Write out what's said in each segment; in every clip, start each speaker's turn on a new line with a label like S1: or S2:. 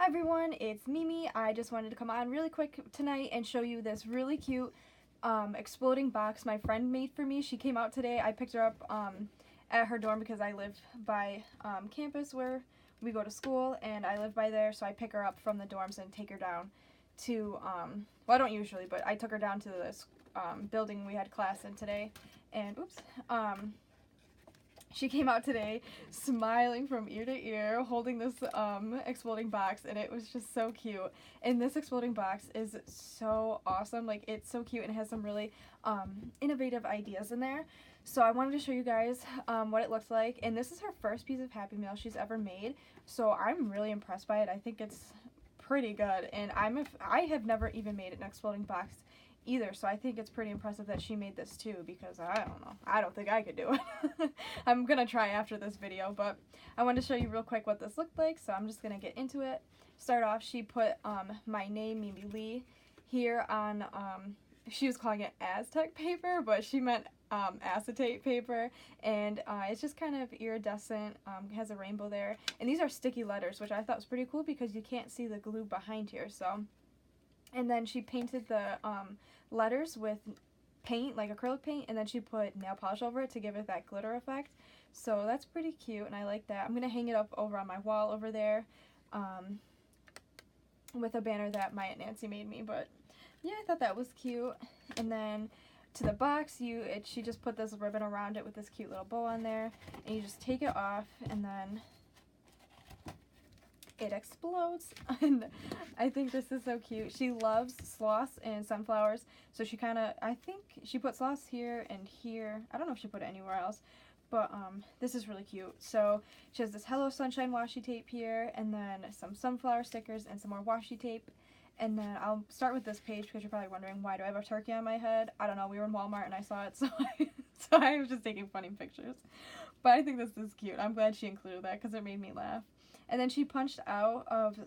S1: Hi everyone, it's Mimi. I just wanted to come on really quick tonight and show you this really cute exploding box my friend made for me. She came out today. I picked her up at her dorm because I live by campus where we go to school, and I live by there, so I pick her up from the dorms and take her down to, well, I don't usually, but I took her down to this building we had class in today, and oops, she came out today smiling from ear to ear, holding this exploding box, and it was just so cute. And this exploding box is so awesome. Like, it's so cute, and it has some really innovative ideas in there. So I wanted to show you guys what it looks like. And this is her first piece of Happy Meal she's ever made. So I'm really impressed by it. I think it's pretty good. And I have never even made an exploding box either, so I think it's pretty impressive that she made this too, because I don't know, I don't think I could do it. I'm gonna try after this video, but I wanted to show you real quick what this looked like, so I'm just gonna get into it. Start off, she put my name, Mimi Lee, here on, she was calling it Aztec paper, but she meant acetate paper, and it's just kind of iridescent, has a rainbow there, and these are sticky letters, which I thought was pretty cool because you can't see the glue behind here, so. And then she painted the letters with paint, like acrylic paint, and then she put nail polish over it to give it that glitter effect. So that's pretty cute, and I like that. I'm going to hang it up over on my wall over there with a banner that my Aunt Nancy made me. But yeah, I thought that was cute. And then to the box, she just put this ribbon around it with this cute little bow on there, and you just take it off, and then it explodes. And I think this is so cute. She loves sloths and sunflowers, so she kind of, I think she put sloths here and here. I don't know if she put it anywhere else, but this is really cute. So she has this Hello Sunshine washi tape here, and then some sunflower stickers and some more washi tape. And then I'll start with this page because you're probably wondering, why do I have a turkey on my head? I don't know, we were in Walmart and I saw it, so I was just taking funny pictures. But I think this is cute. I'm glad she included that because it made me laugh. And then she punched out of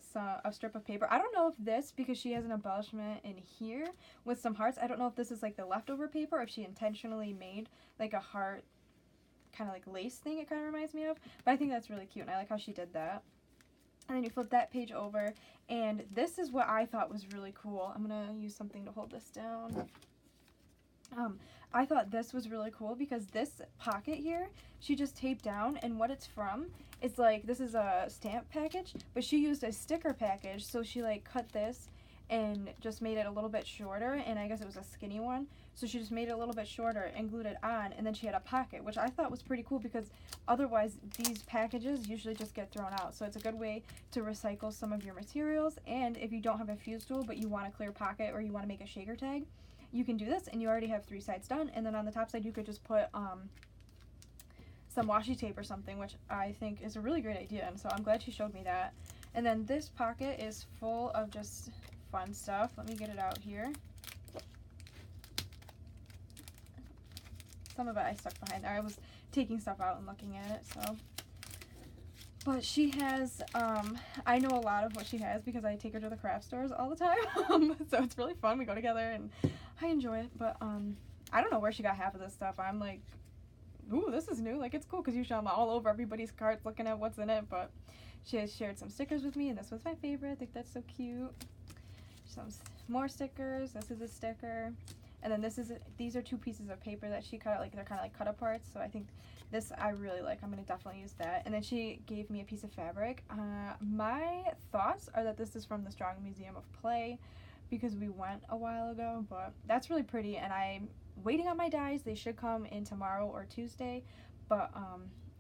S1: a strip of paper. I don't know if this, because she has an embellishment in here with some hearts, I don't know if this is like the leftover paper or if she intentionally made like a heart kind of like lace thing it kind of reminds me of. But I think that's really cute, and I like how she did that. And then you flip that page over, and this is what I thought was really cool. I'm going to use something to hold this down. I thought this was really cool because this pocket here, she just taped down, and what it's from is like, this is a stamp package, but she used a sticker package, so she like cut this and just made it a little bit shorter, and I guess it was a skinny one, so she just made it a little bit shorter and glued it on, and then she had a pocket, which I thought was pretty cool because otherwise these packages usually just get thrown out, so it's a good way to recycle some of your materials. And if you don't have a fuse tool but you want a clear pocket or you want to make a shaker tag, you can do this, and you already have 3 sides done, and then on the top side you could just put some washi tape or something, which I think is a really great idea, and so I'm glad she showed me that. And then this pocket is full of just fun stuff. Let me get it out here. Some of it I stuck behind there. I was taking stuff out and looking at it, so. But she has, I know a lot of what she has because I take her to the craft stores all the time, so it's really fun. We go together, and I enjoy it, but I don't know where she got half of this stuff. I'm like, ooh, this is new. Like, it's cool because you show them all over everybody's carts looking at what's in it, but she has shared some stickers with me, and this was my favorite. I think that's so cute. Some more stickers. This is a sticker. And then these are 2 pieces of paper that she cut out, like they're kind of like cut aparts, so I think this I really like. I'm going to definitely use that. And then she gave me a piece of fabric. My thoughts are that this is from the Strong Museum of Play because we went a while ago, but that's really pretty, and I'm waiting on my dies. They should come in tomorrow or Tuesday, but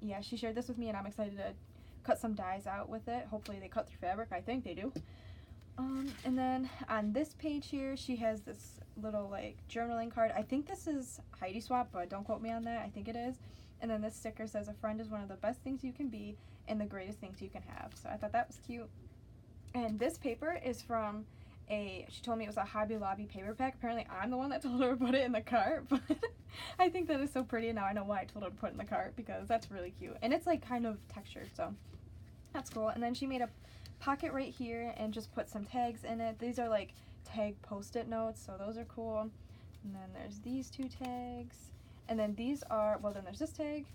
S1: yeah, she shared this with me, and I'm excited to cut some dies out with it. Hopefully they cut through fabric. I think they do. And then on this page here, she has this little like journaling card. I think this is Heidi Swap, but don't quote me on that. I think it is. And then this sticker says, "A friend is one of the best things you can be and the greatest things you can have." So I thought that was cute. And this paper is from she told me it was a Hobby Lobby paper pack. Apparently I'm the one that told her to put it in the cart, but I think that is so pretty, and now I know why I told her to put it in the cart because that's really cute. And it's like kind of textured, so that's cool. And then she made a pocket right here and just put some tags in it. These are like tag post-it notes, so those are cool. And then there's these 2 tags, and then these are, well, then there's this tag.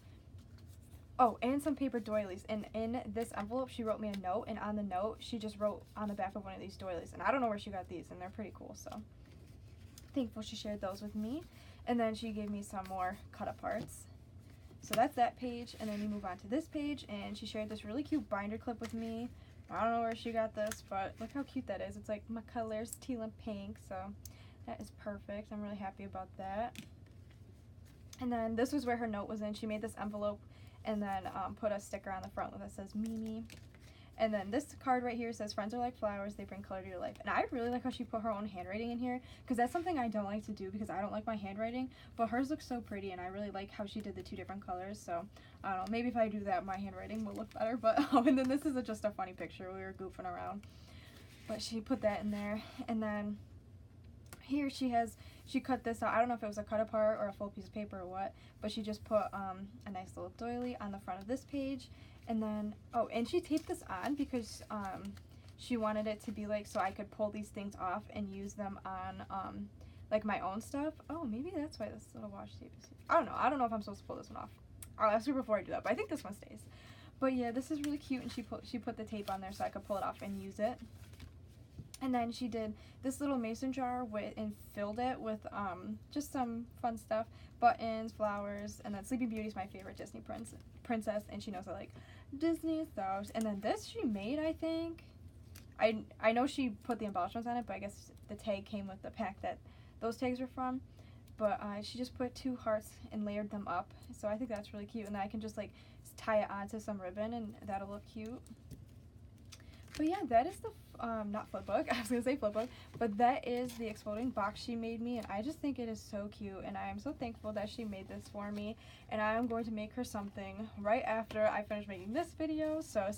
S1: Oh, and some paper doilies. And in this envelope, she wrote me a note, and on the note, she just wrote on the back of one of these doilies. And I don't know where she got these, and they're pretty cool, so thankful she shared those with me. And then she gave me some more cut aparts. So that's that page, and then you move on to this page, and she shared this really cute binder clip with me. I don't know where she got this, but look how cute that is. It's like my colors, teal and pink, so that is perfect. I'm really happy about that. And then this was where her note was in. She made this envelope and then put a sticker on the front that says Mimi. And then this card right here says, friends are like flowers, they bring color to your life. And I really like how she put her own handwriting in here, because that's something I don't like to do because I don't like my handwriting, but hers looks so pretty, and I really like how she did the 2 different colors. So I don't know, maybe if I do that, my handwriting will look better. But and then this is just a funny picture. We were goofing around, but she put that in there. And then here she cut this out. I don't know if it was a cut apart or a full piece of paper or what, but she just put a nice little doily on the front of this page. And then, oh, and she taped this on because she wanted it to be like, so I could pull these things off and use them on like my own stuff. Oh, maybe that's why this little washi tape is here. I don't know. I don't know if I'm supposed to pull this one off. I'll ask her before I do that, but I think this one stays. But yeah, this is really cute, and she put the tape on there so I could pull it off and use it. And then she did this little mason jar and filled it with just some fun stuff, buttons, flowers, and then Sleeping Beauty is my favorite Disney princess, and she knows I like Disney, so. And then this she made, I think. I know she put the embellishments on it, but I guess the tag came with the pack that those tags were from. But she just put 2 hearts and layered them up, so I think that's really cute. And then I can just like tie it onto some ribbon, and that'll look cute. But yeah, that is the, not flip book, I was going to say flip book, but that is the exploding box she made me, and I just think it is so cute, and I am so thankful that she made this for me, and I am going to make her something right after I finish making this video, so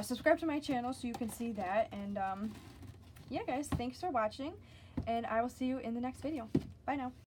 S1: subscribe to my channel so you can see that, and yeah guys, thanks for watching, and I will see you in the next video. Bye now.